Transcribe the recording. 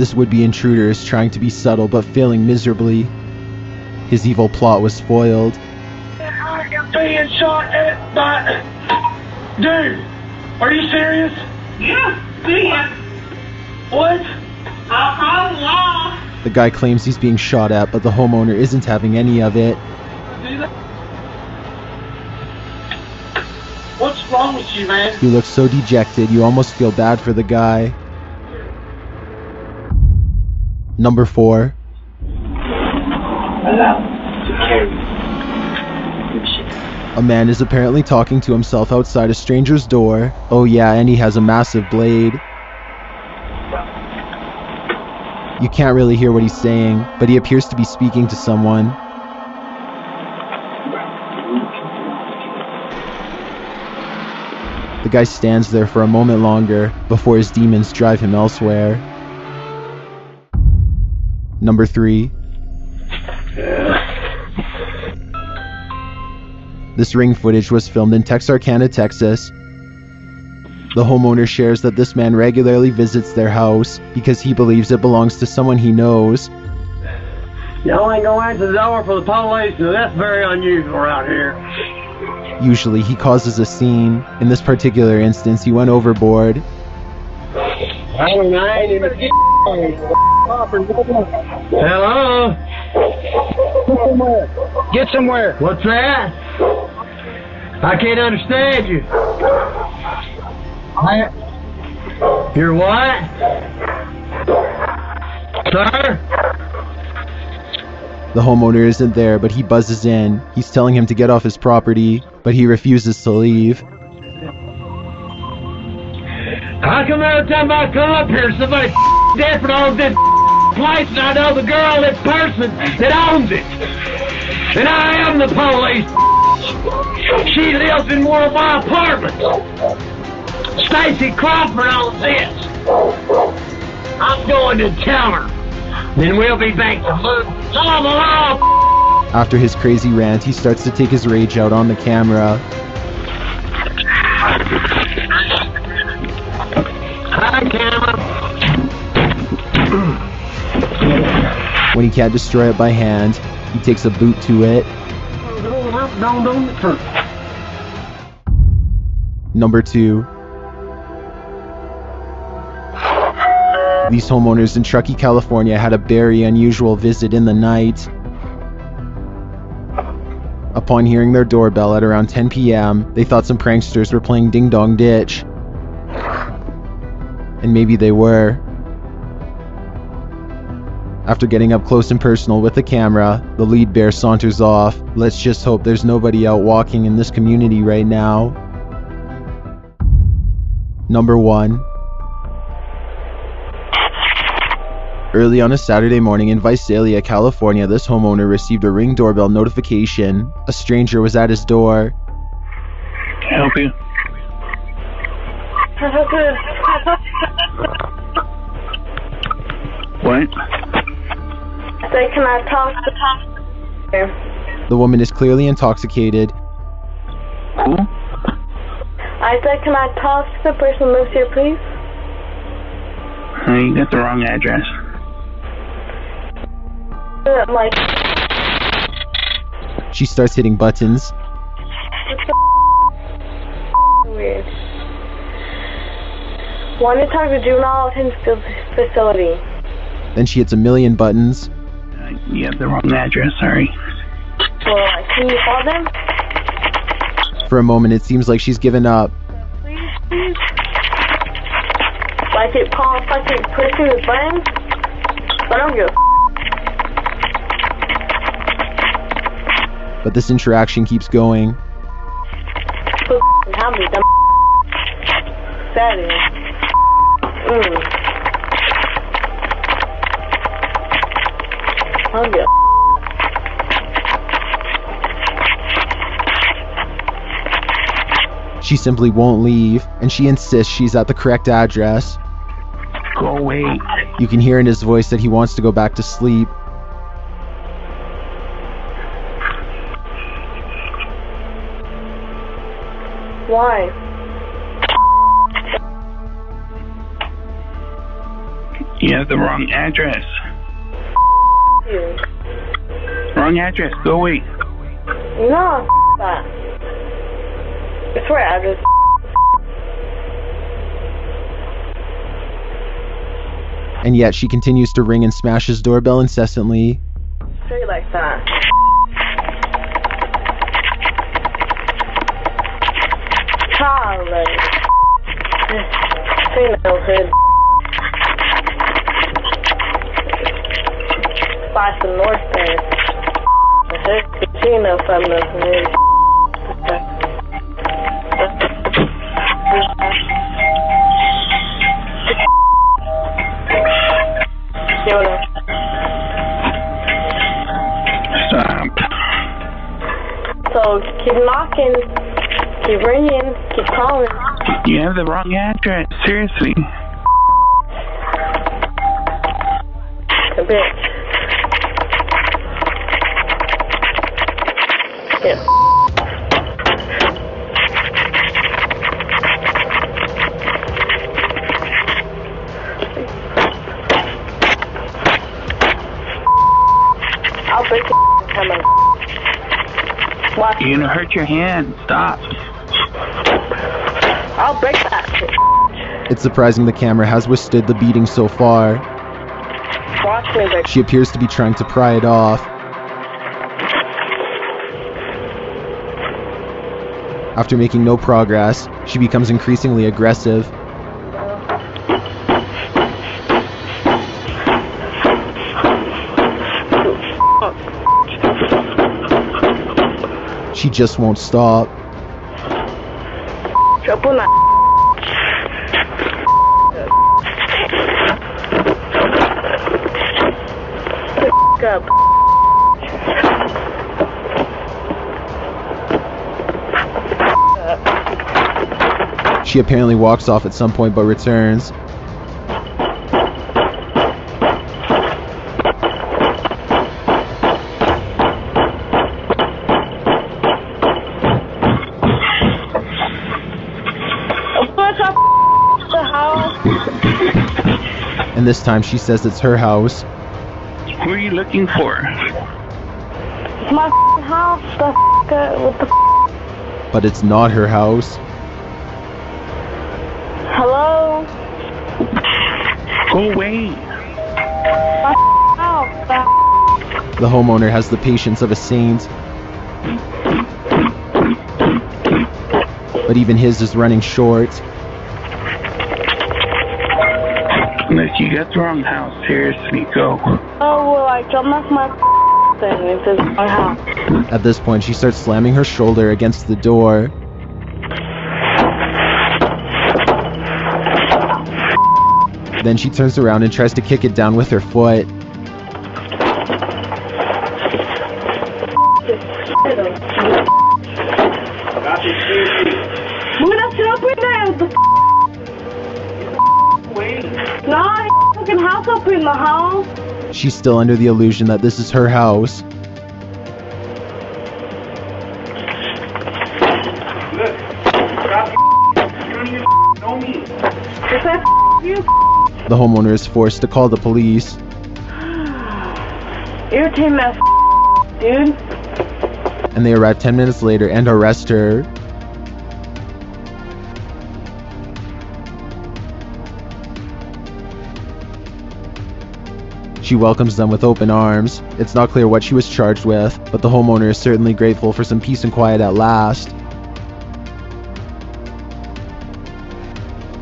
This would-be intruder is trying to be subtle but failing miserably. His evil plot was foiled. I am being shot at by... Dude, are you serious? Yeah, see ya. What? The guy claims he's being shot at, but the homeowner isn't having any of it. What's wrong with you, man? He looks so dejected, you almost feel bad for the guy. Number 4. A man is apparently talking to himself outside a stranger's door. Oh yeah, and he has a massive blade. You can't really hear what he's saying, but he appears to be speaking to someone. The guy stands there for a moment longer before his demons drive him elsewhere. Number 3. This ring footage was filmed in Texarkana, Texas. The homeowner shares that this man regularly visits their house because he believes it belongs to someone he knows. Y'all ain't gonna answer the door for the police, so that's very unusual out here. Usually he causes a scene. In this particular instance, he went overboard. Hello? Get somewhere. What's that? I can't understand you. You're what? Sir? The homeowner isn't there, but he buzzes in. He's telling him to get off his property, but he refuses to leave. How come every time I come up here, somebody dead for all this place, and I know the girl, this person that owns it? And I am the police. She lives in one of my apartments. Stacy Crawford owns this. I'm going to tell her. Then we'll be back to move. After his crazy rant, he starts to take his rage out on the camera. Hi, camera. When he can't destroy it by hand, he takes a boot to it. Number 2. These homeowners in Truckee, California had a very unusual visit in the night. Upon hearing their doorbell at around 10 p.m., they thought some pranksters were playing Ding Dong Ditch. And maybe they were. After getting up close and personal with the camera, the lead bear saunters off. Let's just hope there's nobody out walking in this community right now. Number 1. Early on a Saturday morning in Visalia, California, this homeowner received a Ring doorbell notification. A stranger was at his door. Can I help you? What? Say, can I talk to The woman is clearly intoxicated. Who? I said, can I talk to the person who lives here, please? You got the wrong address. Like, She starts hitting buttons. it's weird. Want to talk to juvenile detention facility? Then she hits a million buttons. You have the wrong address, sorry. Well, can you call them? For a moment, it seems like she's given up. Please, please. I keep calling, I keep pushing the buttons. I don't give a But this interaction keeps going. how many dumb that is. I don't give a She simply won't leave, and she insists she's at the correct address. Go away. You can hear in his voice that he wants to go back to sleep. Why? You You have the wrong address. You. Wrong address. Go away. No, that. It's where address. And yet she continues to ring and smash his doorbell incessantly. Straight like that. Charlie. Female hood. By some North End. The hood casino from the hood. Stop. So keep knocking, keep ringing, keep calling. You have the wrong address. Seriously. A bitch. Yeah. I'll break it. Watch. You're gonna hurt your hand. Stop. I'll break that shit. It's surprising the camera has withstood the beating so far. Watch me break. She appears to be trying to pry it off. After making no progress, she becomes increasingly aggressive. She just won't stop. Triple nine. Up. She apparently walks off at some point but returns. And this time she says it's her house. Who are you looking for? It's my house. What the But it's not her house. Hello? Go away. My house. The homeowner has the patience of a saint. But even his is running short. Look, you got the wrong house. Seriously, go. Oh, well, I jumped off my thing. It says my house. At this point, she starts slamming her shoulder against the door. Then she turns around and tries to kick it down with her foot. Move that shit up in there. No, fucking house up in the house. She's still under the illusion that this is her house. The homeowner is forced to call the police. Irritating that dude. And they arrive 10 minutes later and arrest her. She welcomes them with open arms. It's not clear what she was charged with, but the homeowner is certainly grateful for some peace and quiet at last.